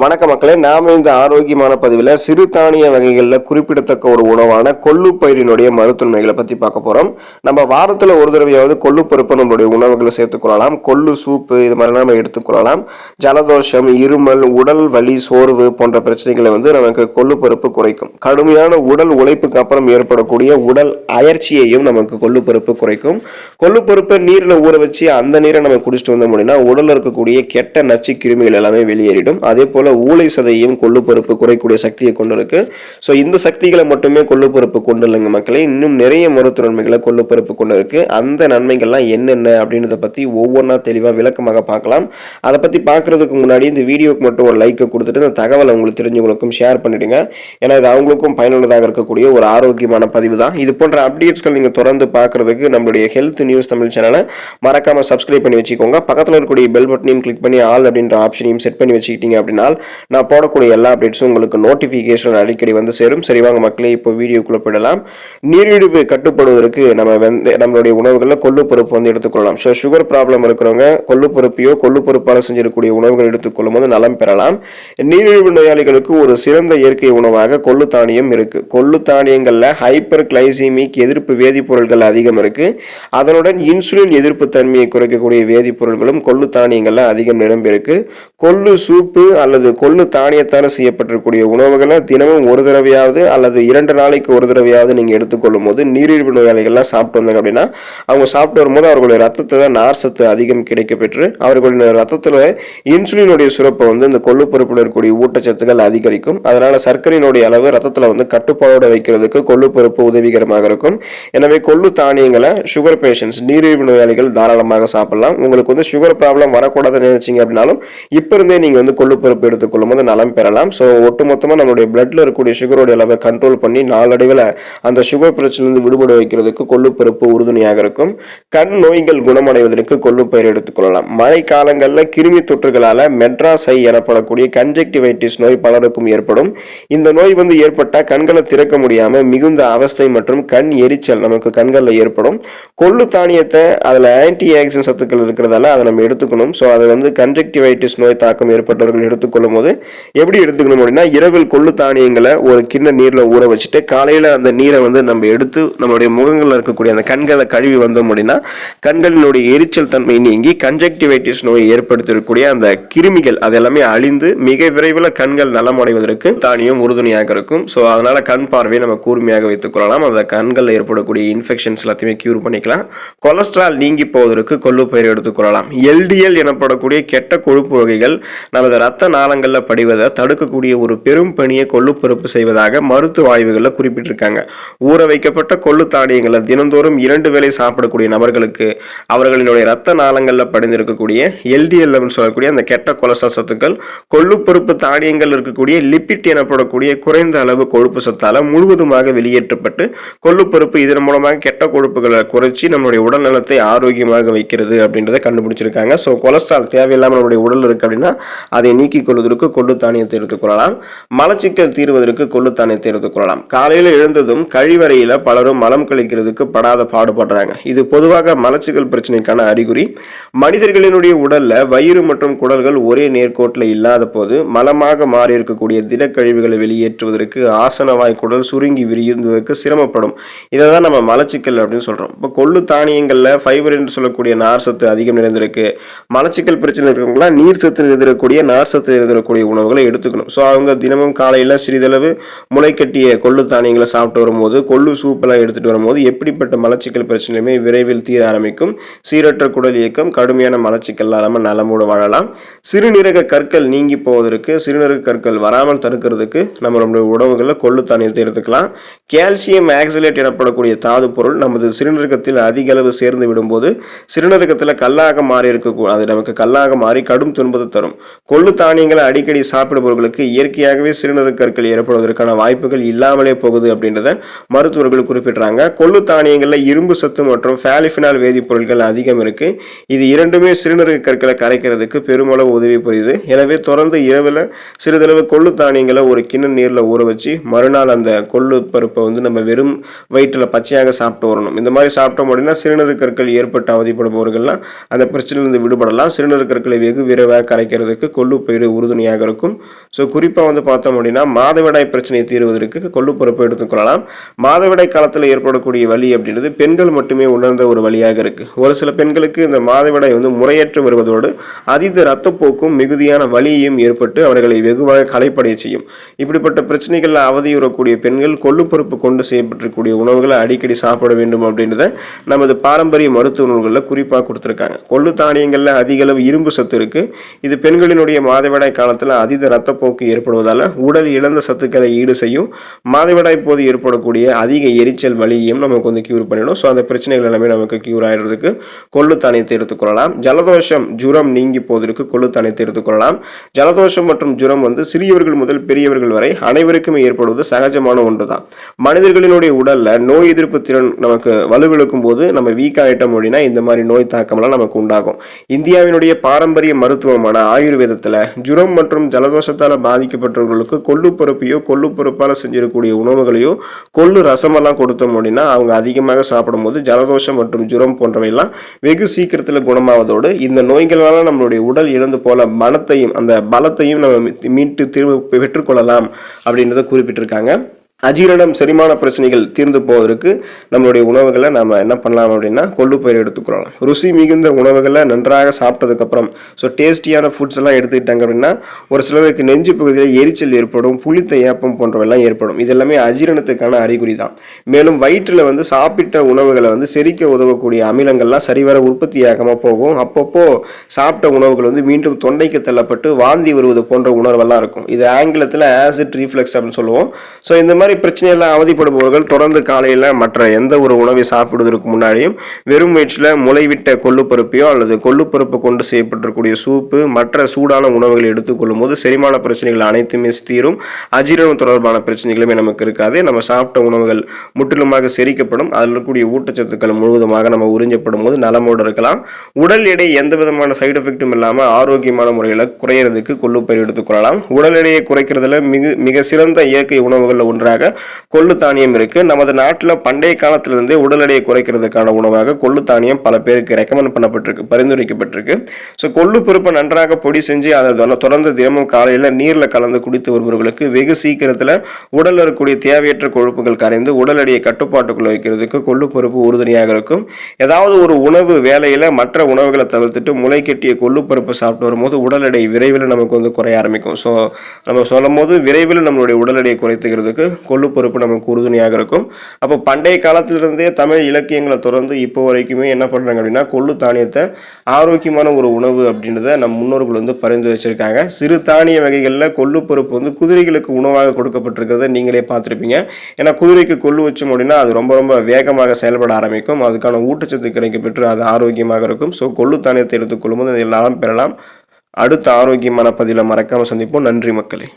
வணக்க மக்களே, நாம இந்த ஆரோக்கியமான பதிவில் சிறுதானிய வகைகளில் குறிப்பிடத்தக்க ஒரு உணவான கொள்ளுப்பயிரினுடைய மருத்துவமைகளை பற்றி பார்க்க போகிறோம். நம்ம வாரத்தில் ஒரு தடவையாவது கொள்ளுப்பருப்பை நம்மளுடைய உணவுகளை சேர்த்துக்கொள்ளலாம். கொள்ளு சூப்பு இது மாதிரிலாம் நம்ம எடுத்துக்கொள்ளலாம். ஜலதோஷம், இருமல், உடல் வலி, சோர்வு போன்ற பிரச்சனைகளை நமக்கு கொள்ளுப்பருப்பு குறைக்கும். கடுமையான உடல் உழைப்புக்கு அப்புறம் ஏற்படக்கூடிய உடல் அயற்சியையும் நமக்கு கொள்ளுப்பருப்பு குறைக்கும். கொள்ளுப்பருப்பை நீரில் ஊற வச்சு அந்த நீரை நம்ம குடிச்சிட்டு வந்தோம் அப்படின்னா உடலில் இருக்கக்கூடிய கெட்ட நச்சு கிருமிகள் எல்லாமே வெளியேறிடும். அதே போல ஊளை சதையும் கொள்ளுப்பருப்பு குறைக்கூடிய சக்தியை கொண்டு இருக்கு. ஸோ இந்த சக்திகளை மட்டுமே கொள்ளுப்பருப்பு கொண்டு இல்லைங்க மக்களே, இன்னும் நிறைய மருத்துவ நன்மைகளை கொள்ளுப்பருப்பு கொண்டு இருக்கு. அந்த நன்மைகள்லாம் என்னென்ன அப்படின்றத பற்றி ஒவ்வொன்றா தெளிவாக விளக்கமாக பார்க்கலாம். அதை பற்றி பார்க்கறதுக்கு முன்னாடி இந்த வீடியோக்கு மட்டும் ஒரு லைக்கை கொடுத்துட்டு இந்த தகவலை உங்களுக்கு தெரிஞ்சவங்களுக்கும் ஷேர் பண்ணிடுங்க. ஏன்னா இது அவங்களுக்கும் பயனுள்ளதாக இருக்கக்கூடிய ஒரு ஆரோக்கியமான பதிவு தான். இது போன்ற அப்டேட்ஸ்கள் நீங்கள் தொடர்ந்து பார்க்கறதுக்கு நம்மளுடைய ஹெல்த் நியூஸ் தமிழ் சேனலை மறக்காம சப்ஸ்கிரைப் பண்ணி வச்சுக்கோங்க. பக்கத்தில் இருக்கக்கூடிய பெல் பட்டனையும் கிளிக் பண்ணி ஆல் அப்படின்ற ஆப்ஷனையும் செட் பண்ணி வச்சுக்கிட்டீங்க அப்படின்னா நான் போடக்கூடிய எல்லா அப்டேட்ஸும் உங்களுக்கு நோட்டிஃபிகேஷன் அடிக்கடி வந்து சேரும். சரி வாங்க மக்களே, இப்போ வீடியோக்குள்ள போயிடலாம். நீரிழிவு கட்டுப்படுவதற்கு நம்மளுடைய உணவுகளில் கொள்ளுப்பருப்பு எடுத்துக்கொள்ளலாம். ஸோ சுகர் ப்ராப்ளம் இருக்கிறவங்க கொள்ளுப்பருப்பையோ கொள்ளுப்பருப்பால் செஞ்சிருக்கக்கூடிய உணவுகள் எடுத்துக்கொள்ளும் போது நலம் பெறலாம். நீரிழிவு நோயாளிகளுக்கு ஒரு சிறந்த இயற்கை உணவாக கொள்ளு தானியம் இருக்கு. கொள்ளு தானியங்கள்ல ஹைப்பர் கிளைசிமிக் எதிர்ப்பு வேதிப்பொருட்கள் அதிகம் இருக்கு. அதனுடன் இன்சுலின் எதிர்ப்பு தன்மையை குறைக்கக்கூடிய வேதிப்பொருட்களும் கொள்ளு தானியங்கள்ல அதிகம் நிரம்பி இருக்கு. கொள்ளு சூப்பு அல்லது கொள்ளு தானியத்தால் செய்யப்பட்டிருக்கக்கூடிய உணவுகளை தினமும் ஒரு தடவையாவது அல்லது 2 நாளைக்கு ஒரு தடவையாவது நீங்க எடுத்துக்கொள்ளும் போது நீரிழிவு நோயாளிகள்லாம் சாப்பிட்டு வந்தாங்க அப்படின்னா அவங்க சாப்பிட்டு வரும்போது அவர்களுடைய ரத்தத்துல நார் சத்து அதிகம் கிடைக்க பெற்று அவர்களுடைய ரத்தத்துல இன்சுலினுடைய சுரப்பை இந்த கொள்ளுப்பருப்பில் இருக்கக்கூடிய ஊட்டச்சத்துக்கள் அதிகரிக்கும். அதனால சர்க்கரையினுடைய அளவு ரத்தத்துல கட்டுப்பாடோட வைக்கிறதுக்கு கொள்ளுப்பருப்பு உதவிகரமாக இருக்கும். எனவே கொள்ளு தானியங்களை சுகர் பேஷண்ட்ஸ், நீரிழிவு நோயாளிகள் தாராளமாக சாப்பிடலாம். உங்களுக்கு சுகர் ப்ராப்ளம் வரக்கூடாதுன்னு நினைச்சீங்க அப்படின்னாலும் இப்ப இருந்தே நீங்க கொள்ளுப்பருப்பு எடுத்துக்கொள்ளும் போது நலம் பெறலாம். ஸோ ஒட்டுமொத்தமாக நம்மளுடைய பிளட்ல இருக்கக்கூடிய சுகரோடைய அளவை கண்ட்ரோல் பண்ணி நாளடைவில் அந்த சுகர் பிரச்சனையிலிருந்து விடுபட வைக்கிறதுக்கு கொள்ளுப்பருப்பு உறுதுணையாக இருக்கும். கண் நோய்கள் குணமடைவதற்கு கொள்ளுப்பயிர் எடுத்துக்கொள்ளலாம். மழை காலங்களில் கிருமி தொற்றுகளால் மெட்ராஸ் ஐ எனப்படக்கூடிய கன்ஜெக்டிவைட்டிஸ் நோய் பலருக்கும் ஏற்படும். இந்த நோய் ஏற்பட்டால் கண்களை திறக்க முடியாமல் மிகுந்த அவஸ்தை மற்றும் கண் எரிச்சல் நமக்கு கண்களில் ஏற்படும். கொள்ளு தானியத்தை அதில் ஆன்டி ஆக்சிடென்ட் சத்துக்கள் இருக்கிறதால அதை நம்ம எடுத்துக்கணும். ஸோ அதை கன்ஜெக்டிவைட்டிஸ் நோய் தாக்கம் ஏற்பட்டவர்கள் எடுத்துக்கொள்ளும் போது எப்படி எடுத்துக்கணும் அப்படின்னா, இரவில் கொள்ளு தானியங்களை ஒரு கிண்ண நீர்ல ஊற வச்சுட்டு காலையில அந்த நீரை நம்ம எடுத்து நம்மளுடைய முகங்கள்ல இருக்கக்கூடிய அந்த கண்களை கழுவி வந்தோம் அப்படின்னா கண்களினுடைய எரிச்சல் தன்மை நீங்கி கன்ஜெக்டிவைட்டிஸ் நோய் ஏற்படுத்தக்கூடிய அந்த கிருமிகள் அதெல்லாமே அழிந்து மிக விரைவில் கண்கள் நலமடைவதற்கு தானியம் உறுதுணையாக இருக்கும். ஸோ அதனால கண் பார்வையை நம்ம கூர்மையாக வைத்துக் கொள்ளலாம். அந்த கண்களில் ஏற்படக்கூடிய இன்ஃபெக்ஷன்ஸ் எல்லாத்தையுமே கியூர் பண்ணிக்கலாம். கொலஸ்ட்ரால் நீங்கி போவதற்கு கொள்ளுப்பயிர் எடுத்துக்கொள்ளலாம். எல்டிஎல் எனப்படக்கூடிய கெட்ட கொழுப்பு வகைகள் நமது ரத்த நாளங்களில் படிவதை தடுக்கக்கூடிய ஒரு பெரும் பணியை கொள்ளுப்பருப்பு செய்வதாக மருத்துவ ஆய்வுகளில் குறிப்பிட்டிருக்காங்க. ஊற வைக்கப்பட்ட கொள்ளு தானியங்களை தினந்தோறும் 2 வேளை சாப்பிடக்கூடிய நபர்களுக்கு அவர்களினுடைய ரத்த நாளங்களில் படிந்திருக்கக்கூடிய எல்டிஎல் சொல்லக்கூடிய அந்த கெட்ட கொலஸ்ட்ரால் சத்துக்கள் கொள்ளுப்பருப்பு தானியங்கள் இருக்கக்கூடிய லிப்பிட் எனப்படக்கூடிய குறைந்த அளவு கொழுப்பு சத்தால முழுவதுமாக வெளியேற்றப்பட்டு கொள்ளுப்பருப்பு இதன் மூலமாக கெட்ட கொழுப்புகளை குறைச்சி நம்மளுடைய உடல் நலத்தை ஆரோக்கியமாக வைக்கிறது அப்படின்றத கண்டுபிடிச்சிருக்காங்க. ஸோ கொலஸ்ட்ரால் தேவையில்லாமல் நம்மளுடைய உடல் இருக்கு அப்படின்னா அதை நீக்கிக் கொள்வதற்கு கொள்ளு தானியத்தை எடுத்துக்கொள்ளலாம். மலச்சிக்கல் தீர்வதற்கு கொள்ளு தானியத்தை எடுத்துக்கொள்ளலாம். காலையில் எழுந்ததும் கழிவறையில பலரும் மலம் கழிக்கிறதுக்கு படாத பாடுபடுறாங்க. இது பொதுவாக மலச்சிக்கல் பிரச்சனைக்கான அறிகுறி. மனிதர்களினுடைய உடல்ல வயிறு மற்றும் குடல்கள் ஒரே நேர்கோட்டில் இல்லாத போது மலமாக மாறி இருக்கக்கூடிய திடக்கழிவுகளை வெளியேற்றுவதற்கு ஆசனவாய் குடல் சுருங்கி விரிவதற்கு சிரமப்படும். இதை தான் நம்ம மலச்சிக்கல் அப்படின்னு சொல்றோம். இப்போ கொள்ளு தானியங்கள்ல ஃபைபர் என்று சொல்லக்கூடிய நார் சத்து அதிகம் நிறைந்திருக்கு. மலச்சிக்கல் பிரச்சனை இருக்கிறவங்களாம் நீர் சத்து நிறைந்திருக்கக்கூடிய நார் சத்து நிறைந்திருக்கக்கூடிய உணவுகளை எடுத்துக்கணும். ஸோ அவங்க தினமும் காலையில் சிறிதளவு முளைக்கட்டிய கொள்ளு தானியங்களை சாப்பிட்டு வரும்போது கொள்ளு சூப்பெல்லாம் எடுத்துட்டு வரும்போது எப்படிப்பட்ட மலச்சிக்கல் பிரச்சனையுமே விரைவில் தீர ஆரம்பிக்கும். சீரற்ற குடல் இயக்கம், கடுமையான மலச்சிக்கல் இல்லாமல் நலமோடு வாழலாம். சிறுநீரக கற்கள் நீங்கி போவதற்கு, சிறுநீரக கற்கள் வராமல் தடுக்கிறதுக்கு நம்மளுடைய உணவுகளில் கொள்ளு தானியத்தை எடுத்துக்கலாம். கால்சியம் ஆக்சலேட் எனப்படக்கூடிய தாது பொருள் நமது சிறுநீரகத்தில் அதிக அளவு சேர்ந்து விடும்போது சிறுநீரகத்தில் கல்லாக மாறி இருக்கக்கூடிய அது நமக்கு கல்லாக மாறி கடும் துன்பத்தை தரும். கொள்ளு தானியங்களை அடிக்கடி சாப்பிடுபவர்களுக்கு இயற்கையாகவே சிறுநீரக கற்கள் ஏற்படுவதற்கான வாய்ப்புகள் இல்லாமலே போகுது அப்படின்றத மருத்துவர்கள் குறிப்பிடுறாங்க. கொள்ளு தானியங்களில் இரும்பு சத்து மற்றும் பாலிஃபினால் வேதிப்பொருட்கள் அதிகம் இருக்கு. இது இரண்டுமே சிறுநீரக கற்களை கரைக்கிறதுக்கு பெருமளவு உதவி புரியுது. எனவே தொடர்ந்து இரவில் சிறிதளவு கொள்ளு தானியங்களை ஒரு கிண்ண நீரில் ஊற வச்சு மறுநாள் அந்த கொள்ளு பருப்பை நம்ம வெறும் வயிற்றில் பச்சையாக சாப்பிட்டு வரணும். இந்த மாதிரி சாப்பிட்டோம் அப்படின்னா சிறுநீரக கற்கள் ஏற்பட்டு அவதிப்படுபவர்கள்லாம் அந்த பிரச்சனையிலிருந்து விடுபடலாம். சிறுநீரக கற்களை வெகு விரைவாக கரைக்கிறதுக்கு கொள்ளு பயிர் உறுதுணையாக இருக்கும். ஸோ குறிப்பாக வந்து பார்த்தோம் அப்படின்னா மாதவிடாய் பிரச்சனையை தீர்வதற்கு கொள்ளுப்பருப்பு எடுத்துக்கொள்ளலாம். மாதவிடாய் காலத்தில் ஏற்படக்கூடிய வலி அப்படின்றது பெண்கள் மட்டுமே உணர்ந்த ஒரு வழியாக இருக்கு. ஒரு சில பெண்களுக்கு இந்த மாதவிடாய் வந்து முறையற்று வருவதோடு அதீத இரத்தப்போக்கும் மிகுதியான வலியையும் ஏற்பட்டு அவர்களை வெகுவாக களைப்படைய செய்யும். இப்படிப்பட்ட பிரச்சனைகளில் அவதியுறக்கூடிய பெண்கள் கொள்ளுப்பருப்பு கொண்டு செய்யப்பட்டிருக்கக்கூடிய உணவுகளை அடிக்கடி சாப்பிட வேண்டும் அப்படின்றத நமது பாரம்பரிய மருத்துவ நூல்களில் குறிப்பாக கொடுத்துருக்காங்க. கொள்ளு தானியங்களில் அதிக அளவு இரும்பு சத்து இருக்கு. இது பெண்களினுடைய மாதவிடாய் காலத்தில் அதீத இரத்தப்போக்கு ஏற்படுவதால் உடல் இழந்த சத்துக்களை ஈடு செய்யும். மாதவிடாய் போது ஏற்படக்கூடிய அதிக எரிச்சல் வலியையும் நமக்கு வந்து கியூர் பண்ணிடும். ஸோ அந்த பிரச்சனைகள் எல்லாமே நமக்கு கியூர் ஆயிடுறதுக்கு கொள்ளு தானியத்தை எடுத்துக்கொள்ளலாம். ஜலதோஷம் ஜுரம் நீங்கி போவதற்கு கொள்ளு தானியத்தை எடுத்துக்கொள்ளலாம். ஜலதோஷம் மற்றும் ஜுரம் வந்து சிறியவர்கள் முதல் பெரியவர்கள் வரை அனைவருக்குமே ஏற்படுவது சகஜமான ஒன்று தான். மனிதர்களினுடைய உடல்ல நோய் எதிர்ப்பு திறன் நமக்கு வலுவிழக்கும் போது நம்ம வீக் ஆகிட்டோம் அப்படின்னா இந்த மாதிரி நோய் தாக்கம்லாம் நமக்கு உண்டாகும். இந்தியாவினுடைய பாரம்பரிய மருத்துவமான ஆயுர்வேதத்தில் ஜுரம் மற்றும் ஜலதோஷத்தால் பாதிக்கப்பட்டவர்களுக்கு கொள்ளுப்பருப்பையோ கொள்ளுப்பருப்பால் செஞ்சிருக்கக்கூடிய உணவுகளையோ கொள்ளு ரசமெல்லாம் கொடுத்தோம் அப்படின்னா அவங்க அதிகமாக சாப்பிடும்போது ஜலதோஷம் மற்றும் ஜுரம் போன்றவையெல்லாம் வெகு சீக்கிரத்தில் குணமாவதோடு இந்த நோய்களால் நம்மளுடைய உடல் இழந்து போல மனத்தையும் அந்த பலத்தையும் நம்ம மீட்டு திரும்ப பெற்றுக்கொள்ளலாம் அப்படின்றத குறிப்பிட்டிருக்காங்க. அஜீரணம் செரிமான பிரச்சனைகள் தீர்ந்து போவதற்கு நம்மளுடைய உணவுகளை நம்ம என்ன பண்ணலாம் அப்படின்னா கொள்ளுப்பயிர் எடுத்துக்கொள்ளலாம். ருசி மிகுந்த உணவுகளை நன்றாக சாப்பிட்டதுக்கப்புறம் ஸோ டேஸ்டியான ஃபுட்ஸ் எல்லாம் எடுத்துக்கிட்டாங்க அப்படின்னா ஒரு சிலருக்கு நெஞ்சு பகுதியில் எரிச்சல் ஏற்படும், புளித்த ஏப்பம் போன்றவெல்லாம் ஏற்படும். இது எல்லாமே அஜீரணத்துக்கான அறிகுறி தான். மேலும் வயிற்றில் வந்து சாப்பிட்ட உணவுகளை வந்து செரிக்க உதவக்கூடிய அமிலங்கள்லாம் சரிவர உற்பத்தியாகாமல் போகும். அப்பப்போ சாப்பிட்ட உணவுகள் வந்து மீண்டும் தொண்டைக்கு தள்ளப்பட்டு வாந்தி வருவது போன்ற உணர்வெல்லாம் இருக்கும். இது ஆங்கிலத்தில் ஆசிட் ரீஃப்ளெக்ஸ் அப்படின்னு சொல்லுவோம். ஸோ இந்த மாதிரி பிரச்சனையெல்லாம் அவதிப்படுபவர்கள் தொடர்ந்து காலையில் மற்ற எந்த ஒரு உணவை சாப்பிடுவதற்கு முன்னாடியும் வெறும் வயிற்றில் முளைவிட்ட கொள்ளுப்பருப்பையோ அல்லது கொள்ளுப்பருப்பு கொண்டு செய்யப்பட்டிருக்கூடிய சூப்பு மற்ற சூடான உணவுகளை எடுத்துக்கொள்ளும் போது செரிமான பிரச்சனைகள் அனைத்துமே தீரும். அஜீரணம் தொடர்பான பிரச்சனைகளுமே நமக்கு இருக்காது. நம்ம சாப்பிட்ட உணவுகள் முற்றிலுமாக செரிக்கப்படும். அதில் இருக்கக்கூடிய ஊட்டச்சத்துக்கள் முழுவதுமாக நம்ம உறிஞ்சப்படும் போது நலமோடு இருக்கலாம். உடல் எடை எந்த விதமான சைடு எஃபெக்டும் இல்லாமல் ஆரோக்கியமான முறையில் குறையிறதுக்கு கொள்ளுப்பயிர் எடுத்துக்கொள்ளலாம். உடல் எடையை குறைக்கிறதுல மிக சிறந்த இயற்கை உணவுகளில் ஒன்றாக கொள்ளு தானியம் இருக்கு. நமது நாட்டில் பண்டைய காலத்திலிருந்தே உடல் எடையை குறைக்கிறதுக்கான உணவாக கொள்ளு தானியம் பல பேருக்கு ரெக்கமெண்ட் பண்ணப்பட்டிருக்கு, பரிந்துரைக்கப்பட்டிருக்கு. ஸோ கொள்ளு பருப்பை நன்றாக பொடி செஞ்சு அதை தொடர்ந்து தினமும் காலையில் நீரில் கலந்து குடித்து வருபவர்களுக்கு வெகு சீக்கிரத்தில் உடலில் இருக்கக்கூடிய தேவையற்ற கொழுப்புகள் கரைந்து உடல் எடையை கட்டுப்பாட்டுக்குள்ள வைக்கிறதுக்கு கொள்ளு பருப்பு உறுதுணையாக இருக்கும். ஏதாவது ஒரு உணவு வேலையில் மற்ற உணவுகளை தவிர்த்துட்டு முளை கட்டிய கொள்ளு பருப்பு சாப்பிட்டு வரும்போது உடல் எடை விரைவில் நமக்கு வந்து குறைய ஆரம்பிக்கும். ஸோ நம்ம சொல்லும் போது விரைவில் நம்மளுடைய உடல் எடையை குறைத்துக்கிறதுக்கு கொள்ளுப்பருப்பு நமக்கு உறுதுணையாக இருக்கும். அப்போ பண்டைய காலத்திலிருந்தே தமிழ் இலக்கியங்களை தொடர்ந்து இப்போ வரைக்குமே என்ன பண்ணுறாங்க அப்படின்னா கொள்ளு தானியத்தை ஆரோக்கியமான ஒரு உணவு அப்படின்றத நம் முன்னோர்கள் வந்து பரிந்து வச்சிருக்காங்க. சிறு தானிய வகைகளில் கொள்ளுப்பருப்பு வந்து குதிரைகளுக்கு உணவாக கொடுக்கப்பட்டிருக்கிறத நீங்களே பார்த்துருப்பீங்க. ஏன்னா குதிரைக்கு கொள்ளு வச்சோம் அப்படின்னா அது ரொம்ப ரொம்ப வேகமாக செயல்பட ஆரம்பிக்கும். அதுக்கான ஊட்டச்சத்து கிடைக்கப்பெற்று அது ஆரோக்கியமாக இருக்கும். ஸோ கொள்ளு தானியத்தை எடுத்துக்கொள்ளும் போது எல்லாரும் பெறலாம். அடுத்த ஆரோக்கியமான பதிவில் மறக்காமல் சந்திப்போம். நன்றி மக்களே.